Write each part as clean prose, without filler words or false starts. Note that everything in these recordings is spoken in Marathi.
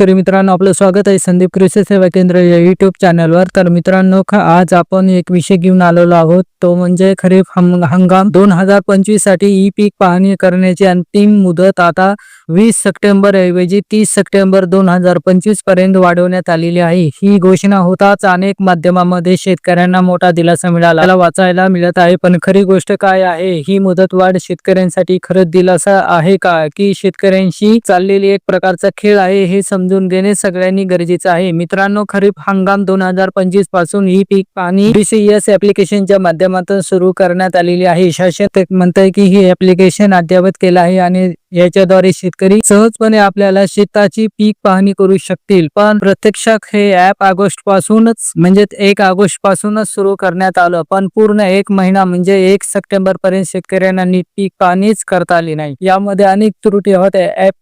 शेतकरी मित्रांनो, आपलं स्वागत आहे संदीप कृषी सेवा केंद्र या YouTube चॅनलवर। तर मित्रांनो, आज आपण एक विषय घेऊन आलेलो आहोत, तो म्हणजे खरीप हंगाम 2025 साठी ई पीक पाहणी करण्याची अंतिम मुदत आता 20 सप्टेंबर ऐवजी 30 सप्टेंबर 2025 पर्यंत वाढवण्यात आलेली आहे। ही घोषणा होताच अनेक माध्यमांमध्ये शेतकऱ्यांना मोठा दिलासा मिळाला वाचायला मिळत आहे। पण खरी गोष्ट काय आहे? ही मुदतवाढ शेतकऱ्यांसाठी खरंच दिलासा आहे का, की शेतकऱ्यांशी चाललेली एक प्रकारचा खेळ आहे, हे समजून घेणे सगळ्यांनी गरजेचं आहे। मित्रांनो, खरीप हंगाम 2025 पासून ई पीक पाहणी DCS ऍप्लिकेशनच्या माध्यमातून सुरू करण्यात आलेली आहे। शासन म्हणतंय की ही ऍप्लिकेशन अद्ययावत केलं आहे आणि याच्याद्वारे शेतकरी सहजपणे आपल्याला शेताची पीक पाहणी करू शकतील। पण प्रत्यक्षात हे ऍप ऑगस्ट पासूनच म्हणजे 1 ऑगस्ट पासूनच सुरू करण्यात आलं, पण पूर्ण 1 महिना म्हणजे 1 सप्टेंबर पर्यंत शेतकऱ्यांना नीट पीक पाहणीच करता आली नाही। यामध्ये अनेक त्रुटी होत्या, ऍप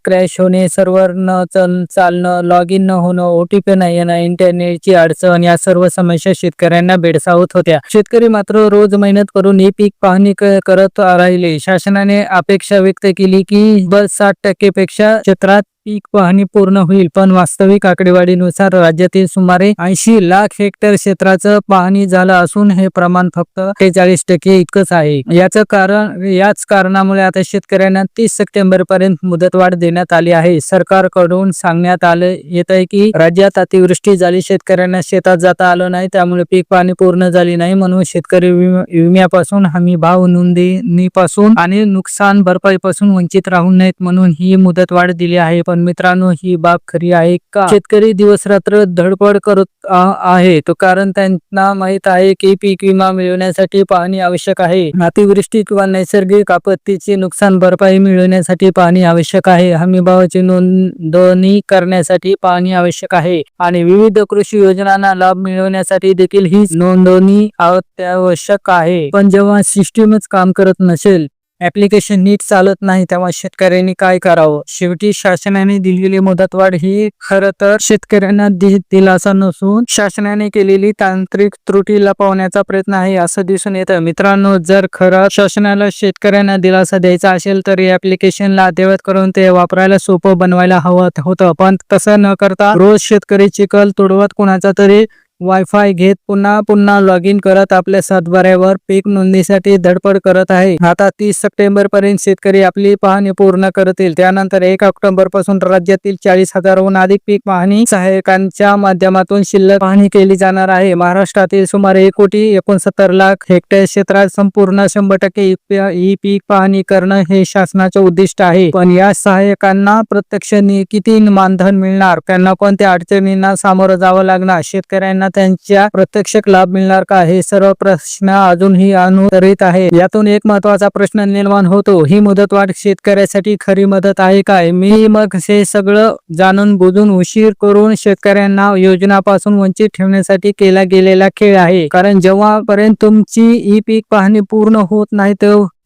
क्रॅश होणे, सर्व्हर न चालणं, लॉग इन न होणं, OTP न येणं, इंटरनेटची अडचण, या सर्व समस्या शेतकऱ्यांना भेडसावत होत्या। शेतकरी मात्र रोज मेहनत करून ही पीक पाहणी करत राहिले। शासनाने अपेक्षा व्यक्त केली की 60% पेक्षा क्षेत्रात पीक पाहणी पूर्ण होईल, पण वास्तविक आकडेवारीनुसार राज्यातील सुमारे 80 लाख हेक्टर क्षेत्राचं पाहणी झालं असून हे प्रमाण फक्त 48% इतकंच आहे। याच कारणामुळे आता शेतकऱ्यांना 30 सप्टेंबर पर्यंत मुदतवाढ देण्यात आली आहे। सरकारकडून सांगण्यात येत आहे की राज्यात अतिवृष्टी झाली, शेतकऱ्यांना शेतात जाता आलं नाही, त्यामुळे पीक पाहणी पूर्ण झाली नाही, म्हणून शेतकरी विम्यापासून, हमी भाव नोंदणीपासून आणि नुकसान भरपाईपासून वंचित राहू नयेत म्हणून ही मुदतवाढ दिली आहे। पण मित्रांनो, ही बाब खरी आहे का? शेतकरी दिवस रात्र धडपड करत आहे, तो कारण त्यांना माहित आहे की पीक विमा मिळवण्यासाठी पाहणी आवश्यक आहे, अतिवृष्टी किंवा नैसर्गिक आपत्तीची नुकसान भरपाई मिळवण्यासाठी पाहणी आवश्यक आहे, हमी भावाची नोंदणी करण्यासाठी पाहणी आवश्यक आहे आणि विविध कृषी योजनांना लाभ मिळवण्यासाठी देखील ही नोंदणी अत्यावश्यक आहे। पण जेव्हा सिस्टीमच काम करत नसेल, ऍप्लिकेशन नीट चालत नाही, तेव्हा शेतकऱ्यांनी काय करावं? शेवटी शासनाने दिलेली मुदतवाढ ही खरं तर शेतकऱ्यांना दिलासा नसून शासनाने केलेली तांत्रिक त्रुटी लपवण्याचा प्रयत्न आहे असं दिसून येतं। मित्रांनो, जर खरं शासनाला शेतकऱ्यांना दिलासा द्यायचा असेल तर या ऍप्लिकेशनला अद्ययावत करून ते वापरायला सोपं बनवायला हवं होतं, पण तसं न करता रोज शेतकरी चिखल तुडवत कुणाचा तरी वायफाय घेत पुन्हा लॉग इन करत आपल्या सातबाऱ्यावर पीक नोंदणीसाठी धडपड करत आहे। आता 30 सप्टेंबर पर्यंत शेतकरी आपली पाहणी पूर्ण करतील, त्यानंतर 1 ऑक्टोबर पासून राज्यातील 40,000हून अधिक पीक पाहणी सहाय्यकांच्या माध्यमातून शिल्लक पाहणी केली जाणार आहे। महाराष्ट्रातील सुमारे 1,69,00,000 हेक्टर क्षेत्रात संपूर्ण 100% ई पीक पाहणी करणं हे शासनाचे उद्दिष्ट आहे। पण या सहाय्यकांना प्रत्यक्ष किती मानधन मिळणार? त्यांना कोणत्या अडचणींना सामोरं जावं लागणार? शेतकऱ्यांना त्यांच्या प्रत्यक्ष लाभ मिळणार का? हे सर्व प्रश्न अजूनही अनुत्तरित आहे। यातून एक महत्त्वाचा प्रश्न निर्माण होतो, ही मुदतवाढ शेतकऱ्यासाठी खरी मदत आहे काय? मग हे सगळं जाणून बुजून उशीर करून शेतकऱ्यांना योजनापासून वंचित ठेवण्यासाठी केला गेलेला खेळ आहे। कारण जेव्हापर्यंत तुमची ई पीक पाहणी पूर्ण होत नाही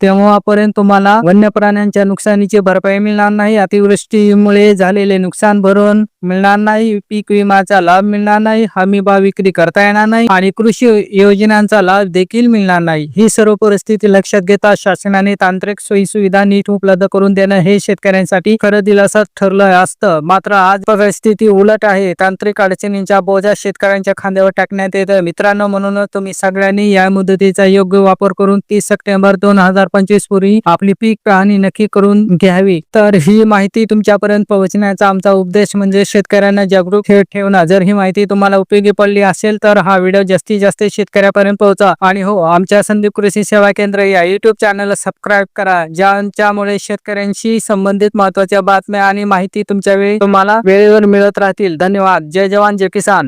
तेव्हापर्यंत तुम्हाला वन्य प्राण्यांच्या नुकसानीची भरपाई मिळणार नाही, अतिवृष्टीमुळे झालेले नुकसान भरून मिळणार नाही, पीक विम्याचा लाभ मिळणार नाही, हमी भाव विक्री करता येणार नाही आणि कृषी योजनांचा लाभ देखील मिळणार नाही। ही सर्व परिस्थिती लक्षात घेता शासनाने तांत्रिक सोयी सुविधा नीट उपलब्ध करून देणं हे शेतकऱ्यांसाठी खरं दिलासा ठरलं असतं। मात्र आज परिस्थिती उलट आहे, तांत्रिक अडचणींचा बोजा शेतकऱ्यांच्या खांद्यावर टाकण्यात येतं। मित्रांनो, म्हणूनच तुम्ही सगळ्यांनी या मुदतीचा योग्य वापर करून 30 सप्टेंबर 2025 पूर्वी आपली पीक पाहणी नक्की करून घ्यावी। तर ही माहिती तुमच्यापर्यंत पोहोचण्याचा आमचा उद्देश म्हणजे शेतकऱ्यांना जागरूक ठेवणं। जर ही माहिती तुम्हाला उपयोगी पडली असेल तर हा व्हिडिओ जास्तीत जास्त शेतकऱ्यापर्यंत पोहोचा आणि हो, आमच्या संदीप कृषी सेवा केंद्र या YouTube चॅनलला सबस्क्राईब करा, ज्यामुळे शेतकऱ्यांशी संबंधित महत्त्वाच्या बातम्या आणि माहिती तुम्हाला वेळेवर मिळत राहतील। धन्यवाद। जय जवान जय किसान।